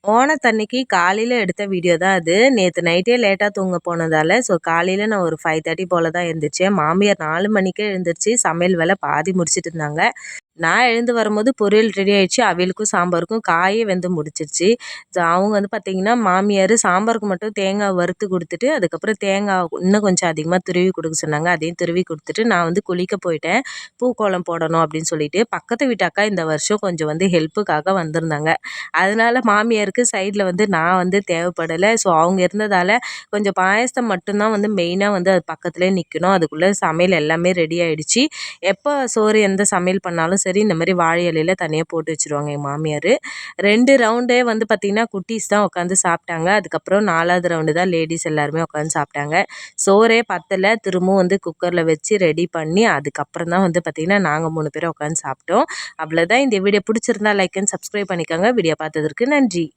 ஓணத்தன்னைக்கு காலையில் எடுத்த வீடியோ தான் அது. நேற்று நைட்டே லேட்டாக தூங்க போனதால் காலையில் நான் ஒரு 5:30 போல் தான் எழுந்திரிச்சேன். மாமியார் 4 மணிக்கே எழுந்திரிச்சு சமையல் வேலை பாதி முடிச்சிட்டு இருந்தாங்க. நான் எழுந்து வரும்போது பொரியல் ரெடி ஆயிடுச்சு. அவியலுக்கும் சாம்பாருக்கும் காயே வெந்து முடிச்சிருச்சு. அவங்க பார்த்திங்கன்னா மாமியார் சாம்பாருக்கு மட்டும் தேங்காய் வறுத்து கொடுத்துட்டு அதுக்கப்புறம் தேங்காய் இன்னும் கொஞ்சம் அதிகமாக துருவி கொடுக்க சொன்னாங்க. அதையும் துருவி கொடுத்துட்டு நான் குளிக்க போயிட்டேன். பூக்கோலம் போடணும் அப்படின்னு சொல்லிட்டு. பக்கத்து வீட்டு அக்கா இந்த வருஷம் கொஞ்சம் ஹெல்ப்புக்காக வந்திருந்தாங்க. அதனால மாமியாருக்கு சைடில் நான் தேவைப்படலை. அவங்க இருந்ததால் கொஞ்சம் பாயசம் மட்டும்தான் மெயினாக அது பக்கத்துலேயே நிற்கணும். அதுக்குள்ளே சமையல் எல்லாமே ரெடி ஆகிடுச்சு. எப்போ சோறு எந்த சமையல் பண்ணாலும் சரி இந்த மாதிரி வாழை இலையில் தனியாக போட்டு வச்சுருவாங்க என் மாமியார். 2 ரவுண்டே பார்த்திங்கன்னா குட்டீஸ் தான் உட்காந்து சாப்பிட்டாங்க. அதுக்கப்புறம் 4வது ரவுண்டு தான் லேடிஸ் எல்லாருமே உட்காந்து சாப்பிட்டாங்க. சோறே பத்தலை. திரும்பவும் குக்கரில் வச்சு ரெடி பண்ணி அதுக்கப்புறம் தான் பார்த்திங்கன்னா நாங்கள் 3 பேரும் உட்காந்து சாப்பிட்டோம். அவ்வளோதான். இந்த வீடியோ பிடிச்சிருந்தா லைக் அண்ட் சப்ஸ்கிரைப் பண்ணிக்கோங்க. வீடியோ பார்த்ததற்கு நன்றி.